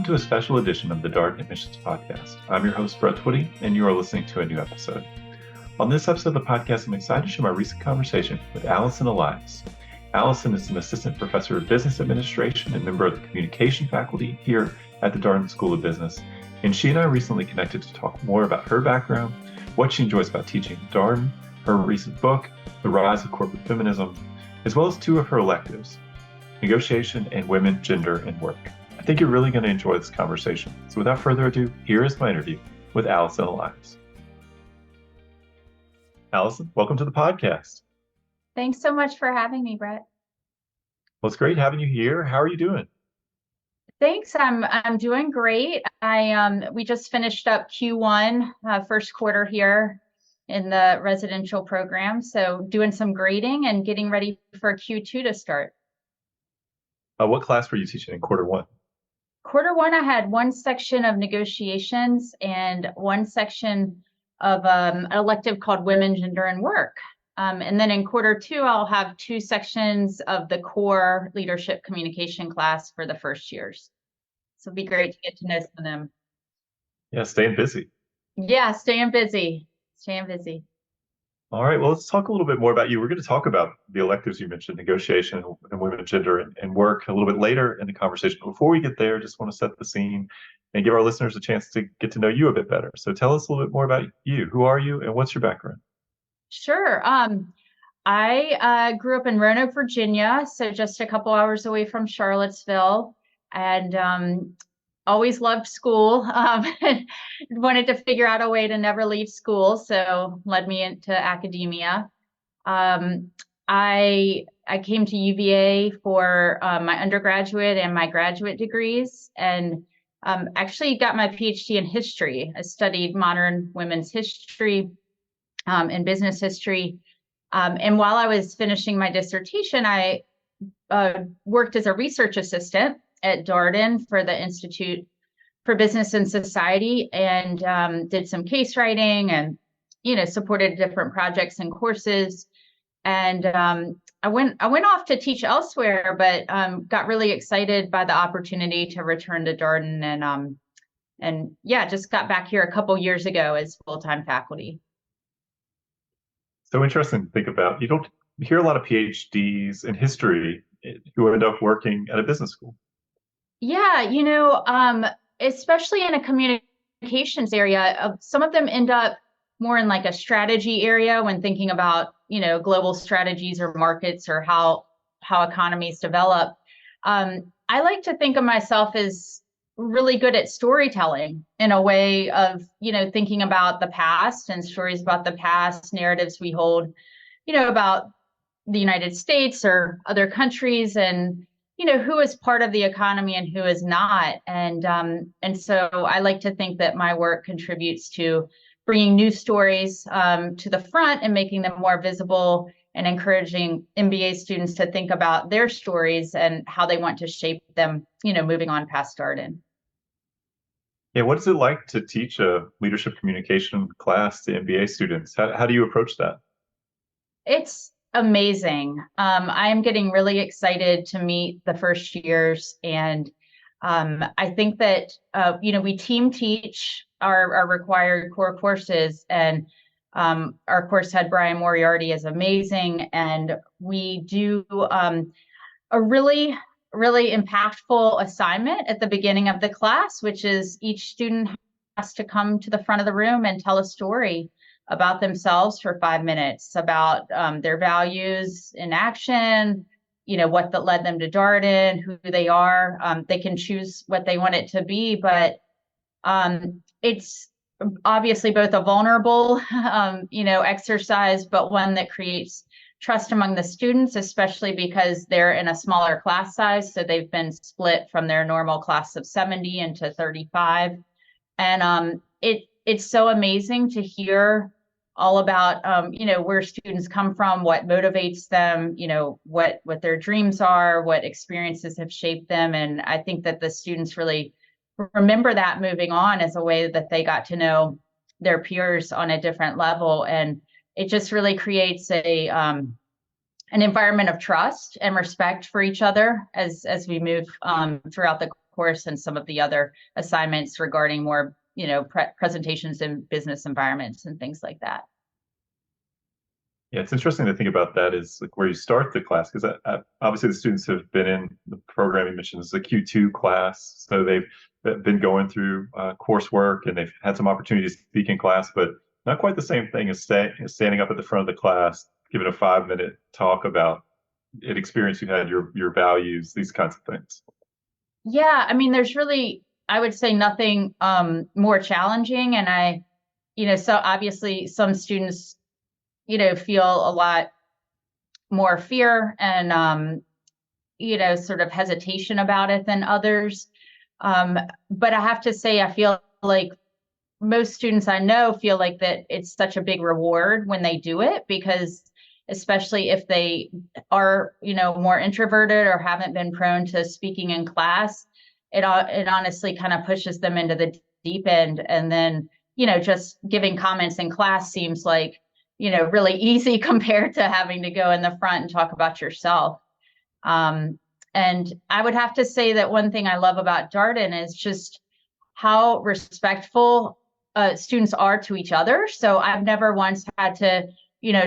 Welcome to a special edition of the Darden Admissions Podcast. I'm your host, Brett Twitty, and you are listening to a new episode. On this episode of the podcast, I'm excited to share my recent conversation with Allison Elias. Allison is an assistant professor of business administration and member of the communication faculty here at the Darden School of Business, and she and I recently connected to talk more about her background, what she enjoys about teaching at Darden, her recent book, The Rise of Corporate Feminism, as well as two of her electives, negotiation and women, gender, and work. I think you're really going to enjoy this conversation. So without further ado, here is my interview with Allison Elias. Allison, welcome to the podcast. Thanks so much for having me, Brett. Well, it's great having you here. How are you doing? Thanks. I'm doing great. We just finished up Q1, first quarter here in the residential program. So doing some grading and getting ready for Q2 to start. What class were you teaching in quarter one? Quarter one, I had one section of negotiations and one section of an elective called Women, Gender, and Work. And then in quarter two, I'll have two sections of the core leadership communication class for the first years. So it'll be great to get to know some of them. Yeah, staying busy. Yeah, staying busy. Staying busy. All right, well, let's talk a little bit more about you. We're going to talk about the electives you mentioned, negotiation and women, gender, and work a little bit later in the conversation. But before we get there, just want to set the scene and give our listeners a chance to get to know you a bit better. So tell us a little bit more about you. Who are you and what's your background? Sure. I grew up in Roanoke, Virginia, so just a couple hours away from Charlottesville, and always loved school. Wanted to figure out a way to never leave school, so led me into academia. I came to UVA for my undergraduate and my graduate degrees, and actually got my PhD in history. I studied modern women's history and business history. And while I was finishing my dissertation, I worked as a research assistant at Darden for the Institute for Business and Society, and did some case writing and, supported different projects and courses. And I went off to teach elsewhere, but got really excited by the opportunity to return to Darden, and just got back here a couple years ago as full-time faculty. So interesting to think about. You don't hear a lot of PhDs in history who end up working at a business school. Yeah, especially in a communications area, some of them end up more in like a strategy area when thinking about, global strategies or markets or how economies develop. I like to think of myself as really good at storytelling in a way of, thinking about the past and stories about the past, narratives we hold, about the United States or other countries, and who is part of the economy and who is not. And so I like to think that my work contributes to bringing new stories to the front and making them more visible, and encouraging MBA students to think about their stories and how they want to shape them, moving on past Darden. Yeah, what is it like to teach a leadership communication class to MBA students? How do you approach that? It's amazing. I am getting really excited to meet the first years, and I think that we team teach our required core courses, and our course head Brian Moriarty is amazing, and we do a really impactful assignment at the beginning of the class, which is each student has to come to the front of the room and tell a story about themselves for 5 minutes, about their values in action, what that led them to Darden, who they are. They can choose what they want it to be, but it's obviously both a vulnerable, exercise, but one that creates trust among the students, especially because they're in a smaller class size. So they've been split from their normal class of 70 into 35. And it's so amazing to hear all about, where students come from, what motivates them, what their dreams are, what experiences have shaped them. And I think that the students really remember that moving on as a way that they got to know their peers on a different level. And it just really creates an environment of trust and respect for each other as we move throughout the course, and some of the other assignments regarding more, presentations in business environments and things like that. Yeah, it's interesting to think about that is like where you start the class because obviously the students have been in the program you mentioned is a Q2 class, so they've been going through coursework and they've had some opportunity to speak in class, but not quite the same thing as standing up at the front of the class, giving a 5-minute talk about an experience you had, your values, these kinds of things. Yeah, I mean, there's really, I would say, nothing more challenging, and so obviously some students feel a lot more fear and, sort of hesitation about it than others. But I have to say, I feel like most students I know feel like that it's such a big reward when they do it, because especially if they are, more introverted or haven't been prone to speaking in class, it honestly kind of pushes them into the deep end. And then, just giving comments in class seems like, really easy compared to having to go in the front and talk about yourself. And I would have to say that one thing I love about Darden is just how respectful students are to each other. So I've never once had to,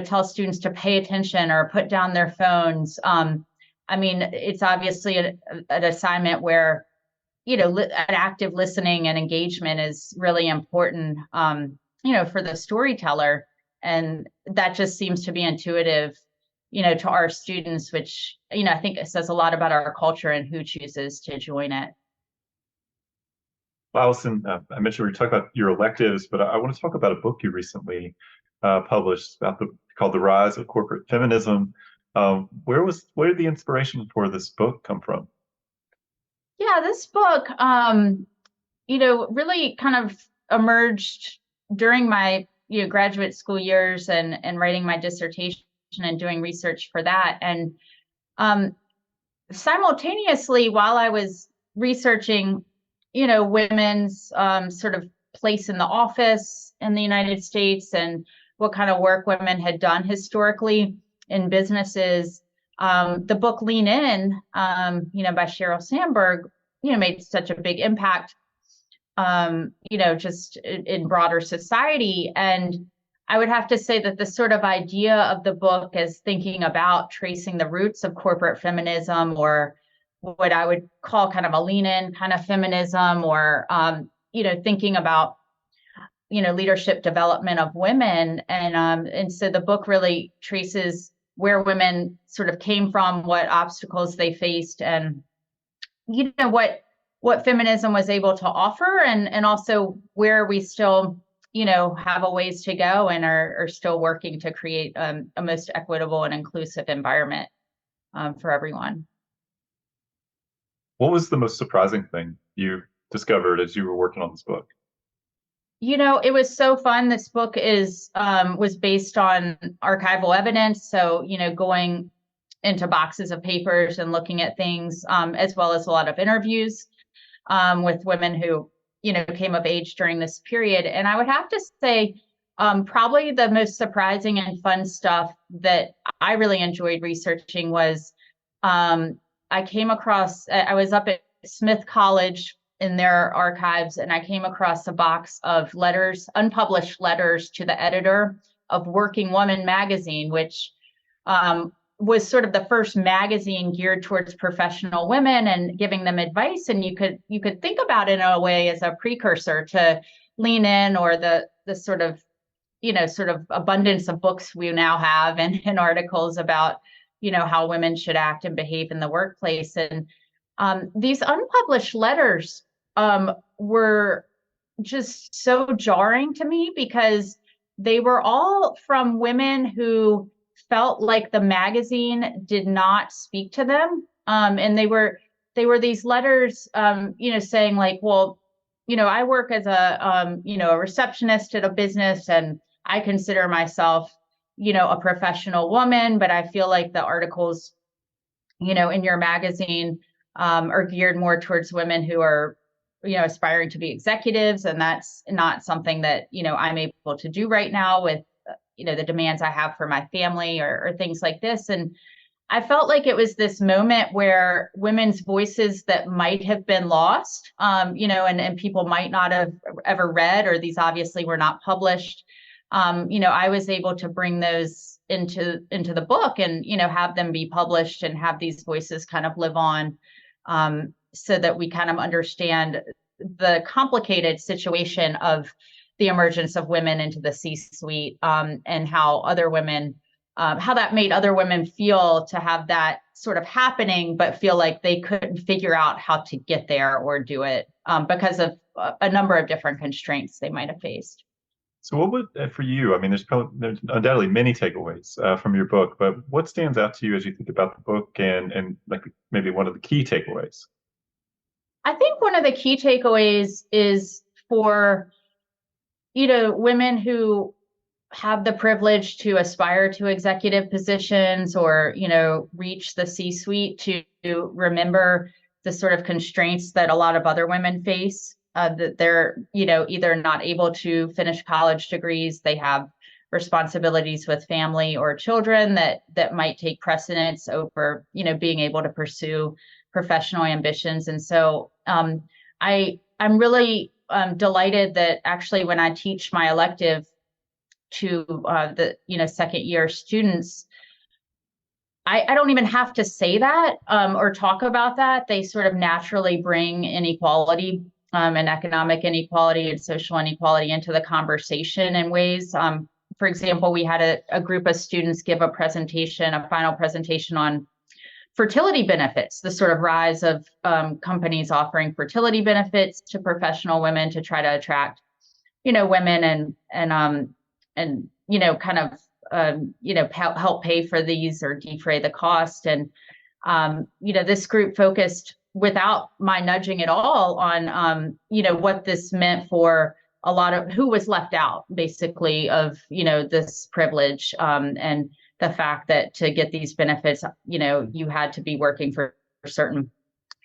tell students to pay attention or put down their phones. I mean, it's obviously an assignment where, an active listening and engagement is really important, for the storyteller. And that just seems to be intuitive, to our students, which, I think it says a lot about our culture and who chooses to join it. Well, Allison, I mentioned we were talking about your electives, but I want to talk about a book you recently published called The Rise of Corporate Feminism. Where did the inspiration for this book come from? Yeah, this book, really kind of emerged during my, graduate school years and writing my dissertation and doing research for that. And simultaneously, while I was researching, women's sort of place in the office in the United States and what kind of work women had done historically in businesses, the book Lean In, by Sheryl Sandberg, made such a big impact, just in broader society. And I would have to say that the sort of idea of the book is thinking about tracing the roots of corporate feminism, or what I would call kind of a lean in kind of feminism, or, thinking about, leadership development of women. And so the book really traces where women sort of came from, what obstacles they faced, and, what feminism was able to offer, and also where we still, have a ways to go and are still working to create a most equitable and inclusive environment for everyone. What was the most surprising thing you discovered as you were working on this book? It was so fun. This book was based on archival evidence. So, going into boxes of papers and looking at things, as well as a lot of interviews with women who, came of age during this period. And I would have to say, probably the most surprising and fun stuff that I really enjoyed researching was I was up at Smith College in their archives, and I came across a box of letters, unpublished letters to the editor of Working Woman magazine, which was sort of the first magazine geared towards professional women and giving them advice. And you could think about it in a way as a precursor to Lean In, or the sort of abundance of books we now have, and articles about, how women should act and behave in the workplace. And these unpublished letters were just so jarring to me, because they were all from women who felt like the magazine did not speak to them. And they were these letters, saying like, well, I work as a receptionist at a business, and I consider myself, a professional woman, but I feel like the articles, in your magazine, are geared more towards women who are, aspiring to be executives. And that's not something that, I'm able to do right now with, the demands I have for my family, or things like this. And I felt like it was this moment where women's voices that might have been lost, and people might not have ever read, or these obviously were not published. I was able to bring those into the book and, have them be published and have these voices kind of live on, so that we kind of understand the complicated situation of the emergence of women into the C-suite, and how other women, how that made other women feel to have that sort of happening, but feel like they couldn't figure out how to get there or do it, because of a number of different constraints they might have faced. So what would, for you, I mean, there's undoubtedly many takeaways from your book, but what stands out to you as you think about the book and like maybe one of the key takeaways? I think one of the key takeaways is for, women who have the privilege to aspire to executive positions or, reach the C-suite, to remember the sort of constraints that a lot of other women face, that they're, either not able to finish college degrees, they have responsibilities with family or children that might take precedence over, being able to pursue professional ambitions. And so I'm really delighted that actually when I teach my elective to the second year students, I don't even have to say that, or talk about that. They sort of naturally bring inequality, and economic inequality and social inequality into the conversation in ways. For example, we had a group of students give a final presentation on fertility benefits, the sort of rise of companies offering fertility benefits to professional women to try to attract, women and kind of help pay for these or defray the cost. And this group focused, without my nudging at all, on what this meant for a lot of who was left out, basically, of this privilege, and the fact that to get these benefits, you had to be working for certain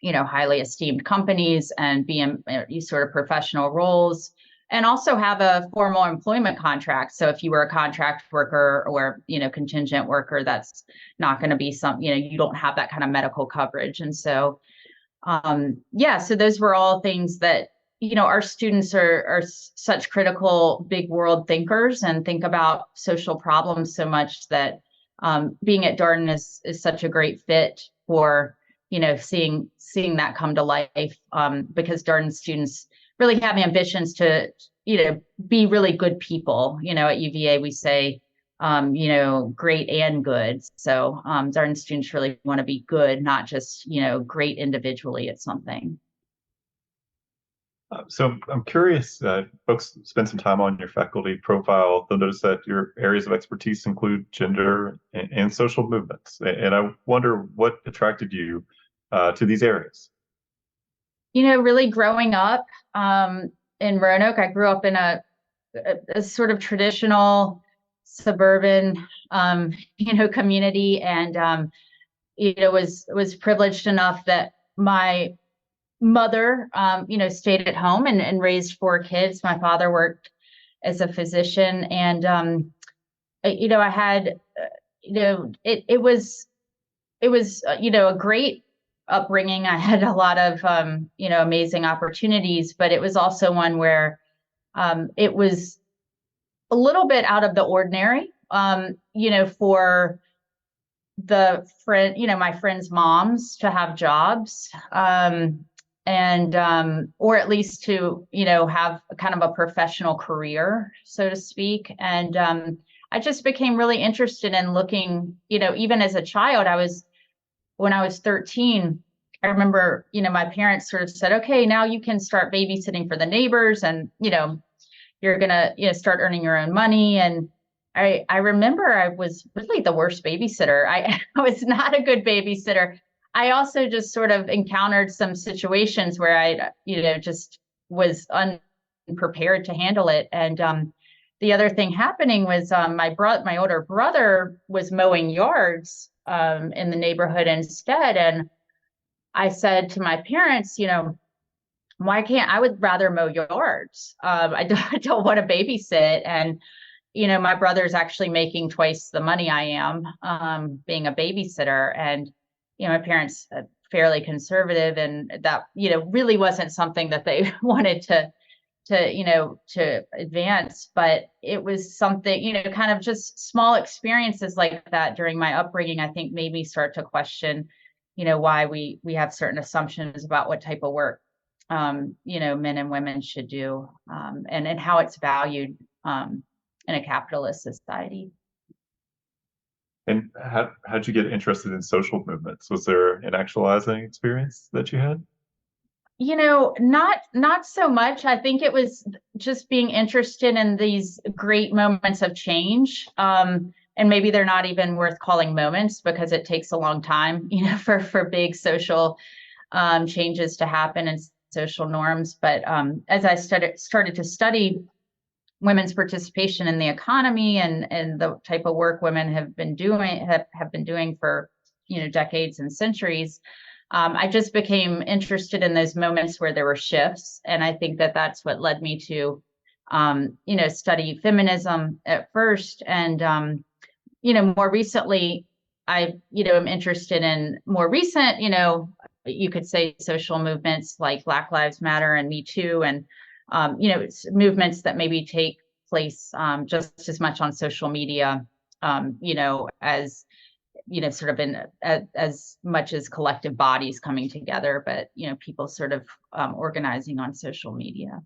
highly esteemed companies and be in these sort of professional roles, and also have a formal employment contract. So if you were a contract worker or contingent worker, that's not going to be you don't have that kind of medical coverage. And so so those were all things that our students are such critical big world thinkers and think about social problems so much that being at Darden is such a great fit for seeing that come to life, because Darden students really have ambitions to be really good people. At UVA we say great and good. So Darden students really want to be good, not just great individually at something. So I'm curious, folks spend some time on your faculty profile. They'll notice that your areas of expertise include gender and social movements. And I wonder what attracted you to these areas. Really growing up in Roanoke, I grew up in a sort of traditional suburban, community, and was privileged enough that my mother, stayed at home and raised 4 kids. My father worked as a physician, and I had, it was a great upbringing. I had a lot of amazing opportunities, but it was also one where it was a little bit out of the ordinary, for the friend, my friends' moms to have jobs, and or at least to have kind of a professional career, so to speak. And I just became really interested in looking, even as a child. When I was 13, I remember my parents sort of said, okay, now you can start babysitting for the neighbors, and you're gonna start earning your own money. And I remember I was really the worst babysitter. I was not a good babysitter. I also just sort of encountered some situations where I, just was unprepared to handle it. And the other thing happening was my older brother was mowing yards in the neighborhood instead. And I said to my parents, why can't I would rather mow yards? I don't want to babysit. And my brother's actually making twice the money I am, being a babysitter. And, my parents are fairly conservative, and that, really wasn't something that they wanted to advance. But it was something, kind of just small experiences like that during my upbringing, I think made me start to question, why we have certain assumptions about what type of work, men and women should do, and how it's valued, in a capitalist society. And how'd you get interested in social movements? Was there an actualizing experience that you had? Not so much. I think it was just being interested in these great moments of change. And maybe they're not even worth calling moments because it takes a long time, for big social changes to happen and social norms. But as I started to study women's participation in the economy and the type of work women have been doing for decades and centuries, I just became interested in those moments where there were shifts. And I think that that's what led me to study feminism at first. And more recently, I am interested in more recent, you could say, social movements like Black Lives Matter and Me Too, and it's movements that maybe take place just as much on social media, as sort of in as much as collective bodies coming together, but people sort of organizing on social media.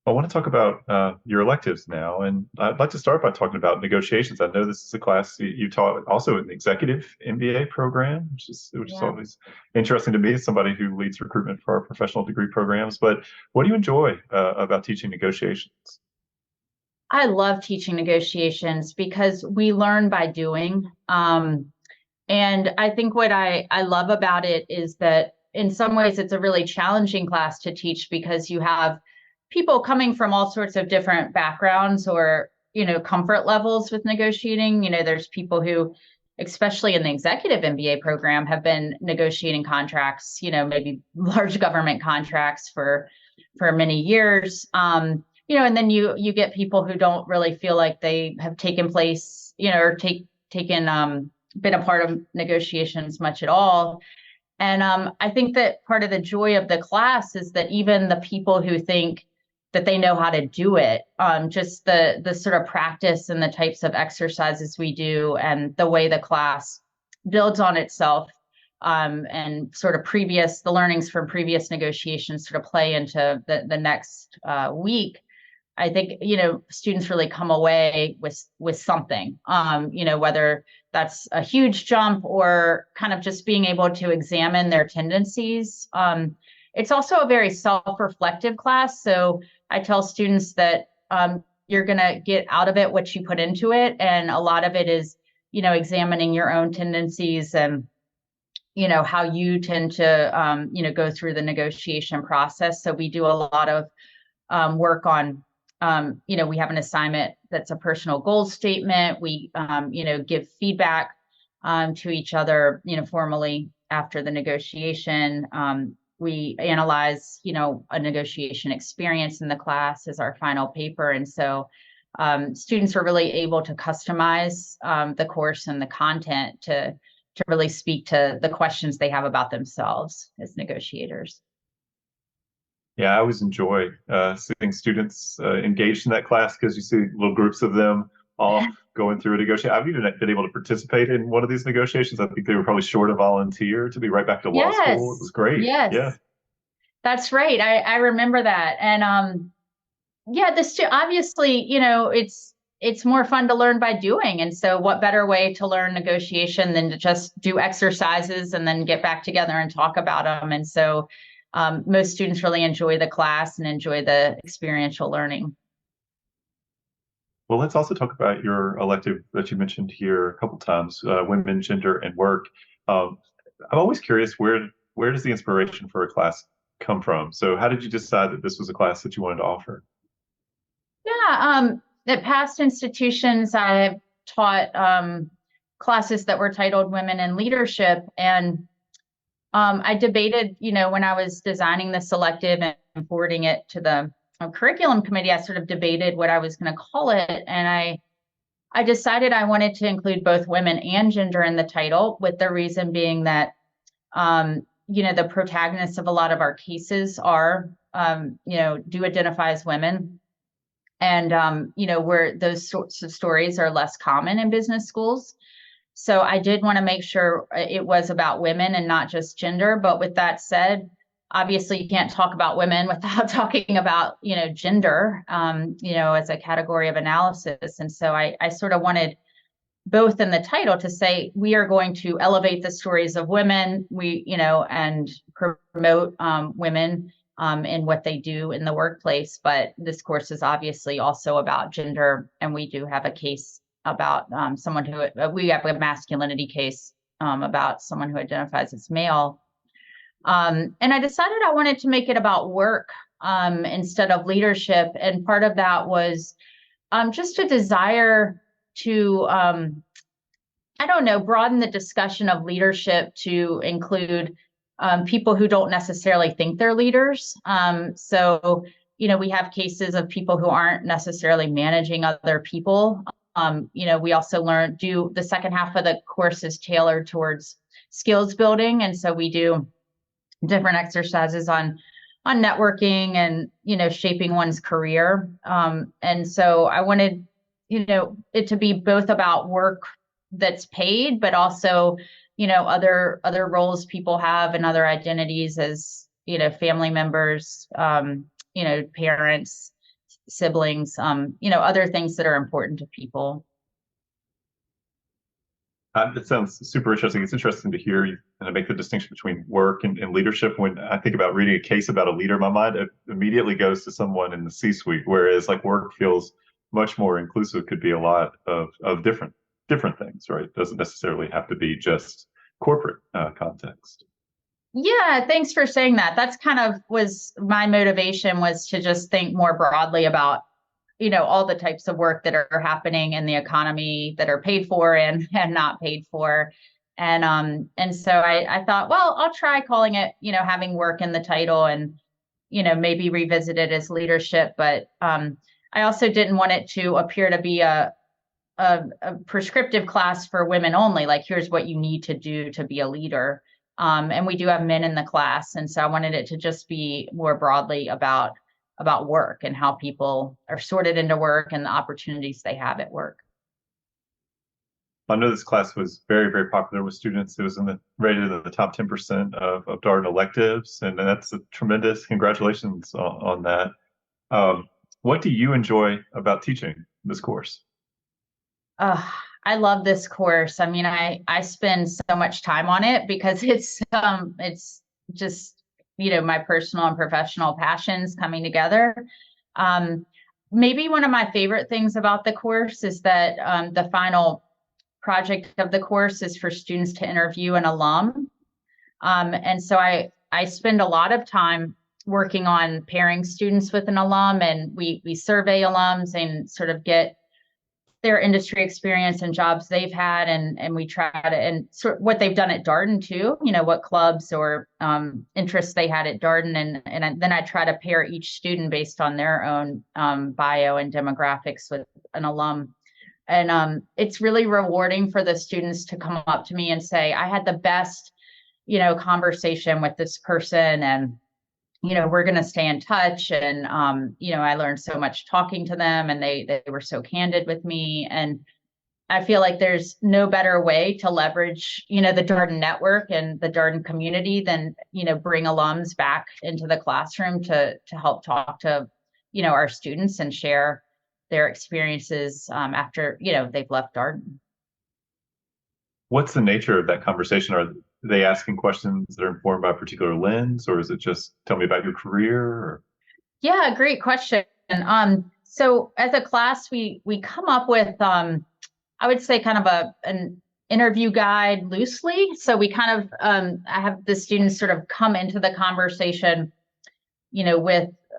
I want to talk about your electives now, and I'd like to start by talking about negotiations. I know this is a class you taught also in the Executive MBA program, which is always interesting to me as somebody who leads recruitment for our professional degree programs. But what do you enjoy about teaching negotiations? I love teaching negotiations because we learn by doing. And I think what I love about it is that in some ways it's a really challenging class to teach because you have people coming from all sorts of different backgrounds or, comfort levels with negotiating. There's people who, especially in the Executive MBA program, have been negotiating contracts, maybe large government contracts for many years. And then you get people who don't really feel like they have taken place, or been a part of negotiations much at all. And I think that part of the joy of the class is that even the people who think that they know how to do it, just the sort of practice and the types of exercises we do and the way the class builds on itself, and sort of the learnings from previous negotiations sort of play into the next week. I think, students really come away with something, whether that's a huge jump or kind of just being able to examine their tendencies. It's also a very self-reflective class. So I tell students that you're going to get out of it what you put into it. And a lot of it is, examining your own tendencies and, how you tend to, go through the negotiation process. So we do a lot of work on, we have an assignment that's a personal goal statement. We, give feedback to each other, formally after the negotiation. We analyze, a negotiation experience in the class as our final paper. And so students are really able to customize the course and the content to really speak to the questions they have about themselves as negotiators. Yeah, I always enjoy seeing students engaged in that class because you see little groups of them all going through a negotiation. I've even been able to participate in one of these negotiations. I think they were probably short a volunteer to be right back to law school. It was great. Yes. Yeah. That's right. I remember that. And obviously, it's more fun to learn by doing. And so what better way to learn negotiation than to just do exercises and then get back together and talk about them. And so most students really enjoy the class and enjoy the experiential learning. Well, let's also talk about your elective that you mentioned here a couple times, women, gender, and work. I'm always curious, where does the inspiration for a class come from? So how did you decide that this was a class that you wanted to offer? Yeah, at past institutions, I've taught classes that were titled Women in Leadership. And I debated, when I was designing the selective and forwarding it to the curriculum committee, I sort of debated what I was going to call it, and I decided I wanted to include both women and gender in the title, with the reason being that the protagonists of a lot of our cases are do identify as women, and where those sorts of stories are less common in business schools. So I did want to make sure it was about women and not just gender. But with that said, obviously you can't talk about women without talking about, gender, as a category of analysis. And so I sort of wanted both in the title to say, we are going to elevate the stories of women, and promote women in what they do in the workplace. But this course is obviously also about gender. And we do have a case about someone who, we have a masculinity case about someone who identifies as male. And I decided I wanted to make it about work instead of leadership. And part of that was just a desire to, broaden the discussion of leadership to include people who don't necessarily think they're leaders. So we have cases of people who aren't necessarily managing other people. We also the second half of the course is tailored towards skills building. And so we do different exercises on networking and, shaping one's career. And so I wanted, it to be both about work that's paid, but also, other roles people have and other identities as, family members, parents, siblings, other things that are important to people. It sounds super interesting. It's interesting to hear you kind of make the distinction between work and leadership. When I think about reading a case about a leader, my mind immediately goes to someone in the C-suite, whereas like work feels much more inclusive, could be a lot of different things, right? It doesn't necessarily have to be just corporate context. Yeah, thanks for saying that. That's kind of was my motivation, was to just think more broadly about, all the types of work that are happening in the economy that are paid for and not paid for. And so I thought, well, I'll try calling it, having work in the title, and, maybe revisit it as leadership. But I also didn't want it to appear to be a prescriptive class for women only, like here's what you need to do to be a leader. And we do have men in the class. And so I wanted it to just be more broadly about work and how people are sorted into work and the opportunities they have at work. I know this class was very, very popular with students. It was rated in the top 10% of Darden electives, and that's a tremendous congratulations on that. What do you enjoy about teaching this course? I love this course. I mean, I spend so much time on it because it's just, my personal and professional passions coming together. Maybe one of my favorite things about the course is that the final project of the course is for students to interview an alum. And so I spend a lot of time working on pairing students with an alum, and we survey alums and sort of get their industry experience and jobs they've had, and we try to, and sort of what they've done at Darden too, what clubs or interests they had at Darden, and then I try to pair each student based on their own bio and demographics with an alum. And it's really rewarding for the students to come up to me and say, I had the best, conversation with this person, and we're going to stay in touch. And, I learned so much talking to them, and they were so candid with me. And I feel like there's no better way to leverage, the Darden network and the Darden community than, bring alums back into the classroom to help talk to, our students and share their experiences after, they've left Darden. What's the nature of that conversation? Are they asking questions that are informed by a particular lens, or is it just tell me about your career? Or? Yeah, great question. So as a class, we come up with, I would say, kind of an interview guide loosely. So we kind of, I have the students sort of come into the conversation,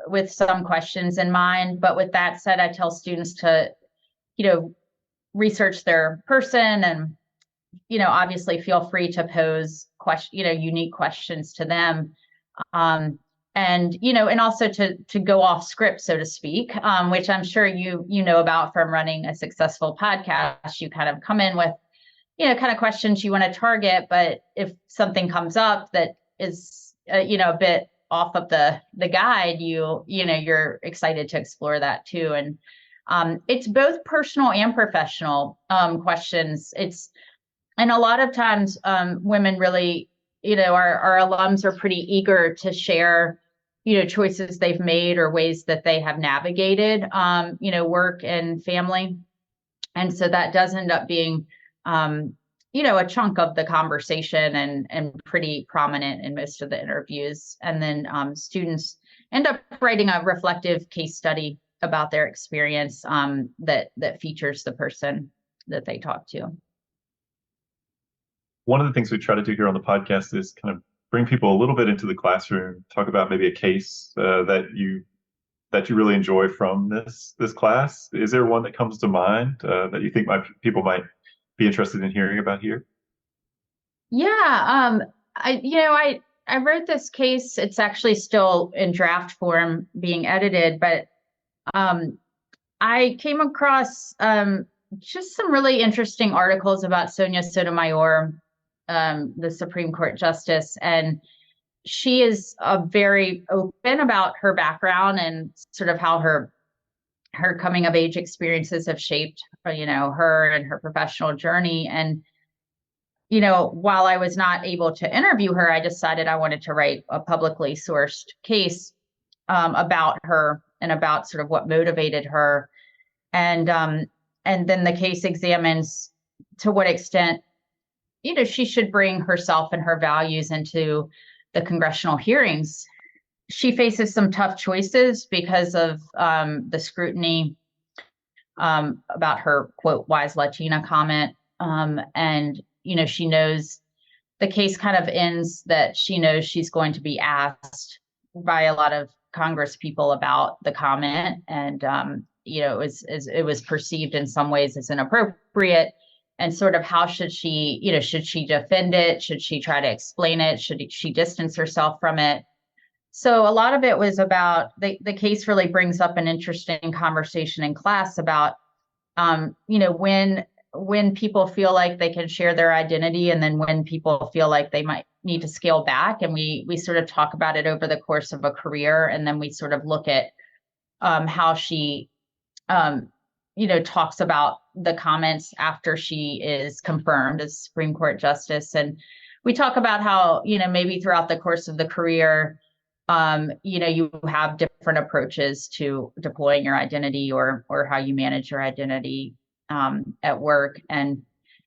with some questions in mind. But with that said, I tell students to, research their person, and, obviously feel free to pose unique questions to them. and and also to go off script, so to speak, which I'm sure you know about from running a successful podcast. You kind of come in with kind of questions you want to target, but if something comes up that is a bit off of the guide, you're excited to explore that too. And it's both personal and professional questions. And a lot of times women really, our alums are pretty eager to share, choices they've made or ways that they have navigated, work and family. And so that does end up being, a chunk of the conversation and pretty prominent in most of the interviews. And then students end up writing a reflective case study about their experience that features the person that they talk to. One of the things we try to do here on the podcast is kind of bring people a little bit into the classroom, talk about maybe a case that you really enjoy from this class. Is there one that comes to mind that you think people might be interested in hearing about here? Yeah, I wrote this case. It's actually still in draft form being edited, but I came across just some really interesting articles about Sonia Sotomayor, the Supreme Court justice, and she is very open about her background and sort of how her coming of age experiences have shaped her and her professional journey. And while I was not able to interview her, I decided I wanted to write a publicly sourced case about her and about sort of what motivated her. And then the case examines to what extent she should bring herself and her values into the congressional hearings. She faces some tough choices because of the scrutiny about her, quote, wise Latina comment. And, she knows the case kind of ends that she knows she's going to be asked by a lot of Congress people about the comment. And, it was perceived in some ways as inappropriate. And sort of how should she defend it? Should she try to explain it? Should she distance herself from it? So a lot of it was about the case really brings up an interesting conversation in class about, when people feel like they can share their identity, and then when people feel like they might need to scale back. And we sort of talk about it over the course of a career. And then we sort of look at how she, talks about the comments after she is confirmed as Supreme Court justice. And we talk about how, maybe throughout the course of the career, you have different approaches to deploying your identity or how you manage your identity at work. And,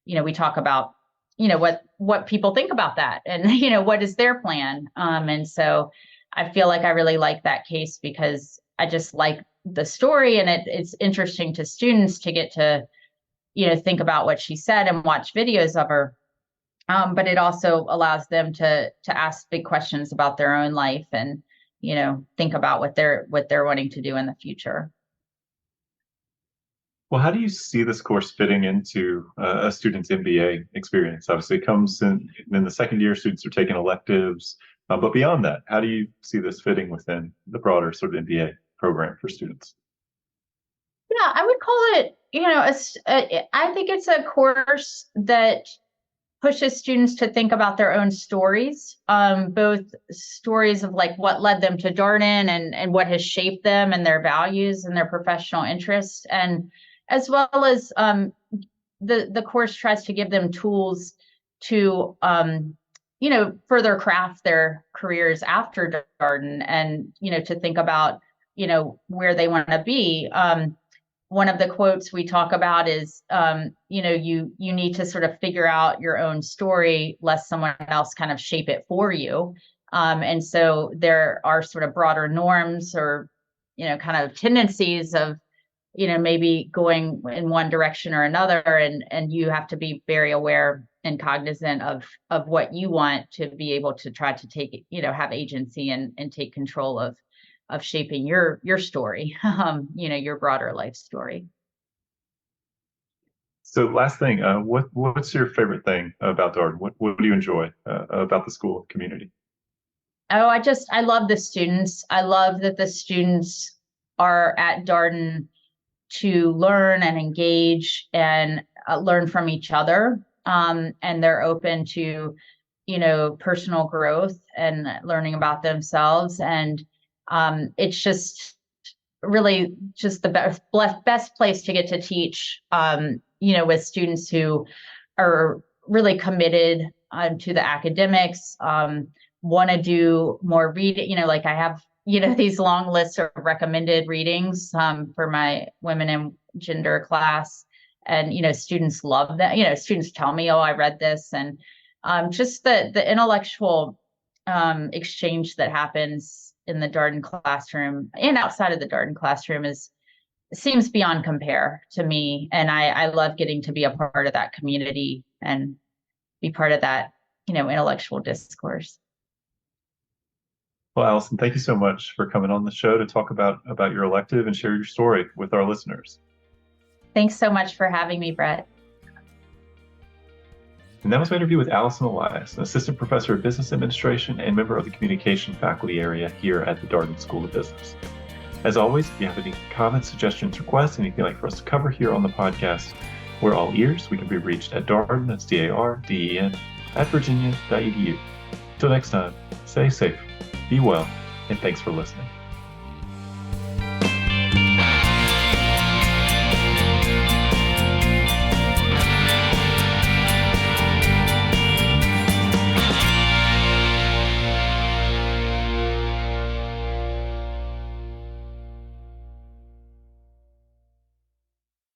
we talk about, what people think about that and, what is their plan. And so I feel like I really like that case because I just like the story, and it's interesting to students to get to, think about what she said and watch videos of her. But it also allows them to ask big questions about their own life and, think about what they're wanting to do in the future. Well, how do you see this course fitting into a student's MBA experience? Obviously, it comes in the second year, students are taking electives. But beyond that, how do you see this fitting within the broader sort of MBA program for students? Yeah, I would call it, I think it's a course that pushes students to think about their own stories, both stories of like what led them to Darden and what has shaped them and their values and their professional interests, and as well as the course tries to give them tools to further craft their careers after Darden, and to think about where they want to be. One of the quotes we talk about is, you need to sort of figure out your own story, lest someone else kind of shape it for you. And so there are sort of broader norms or, kind of tendencies of, maybe going in one direction or another. And you have to be very aware and cognizant of what you want to be able to try to take, have agency and take control of shaping your story, your broader life story. So last thing, what's your favorite thing about Darden? What do you enjoy about the school community? Oh, I love the students. I love that the students are at Darden to learn and engage and learn from each other. And they're open to, personal growth and learning about themselves. And it's just really just the best place to get to teach, with students who are really committed to the academics, want to do more reading, like I have, these long lists of recommended readings for my women and gender class. And, students love that, students tell me, oh, I read this. And just the intellectual exchange that happens in the Darden classroom and outside of the Darden classroom seems beyond compare to me. And I love getting to be a part of that community and be part of that, intellectual discourse. Well, Allison, thank you so much for coming on the show to talk about your elective and share your story with our listeners. Thanks so much for having me, Brett. And that was my interview with Allison Elias, an assistant professor of business administration and member of the communication faculty area here at the Darden School of Business. As always, if you have any comments, suggestions, requests, anything you'd like for us to cover here on the podcast, we're all ears. We can be reached at Darden, that's DARDEN, @virginia.edu. Until next time, stay safe, be well, and thanks for listening.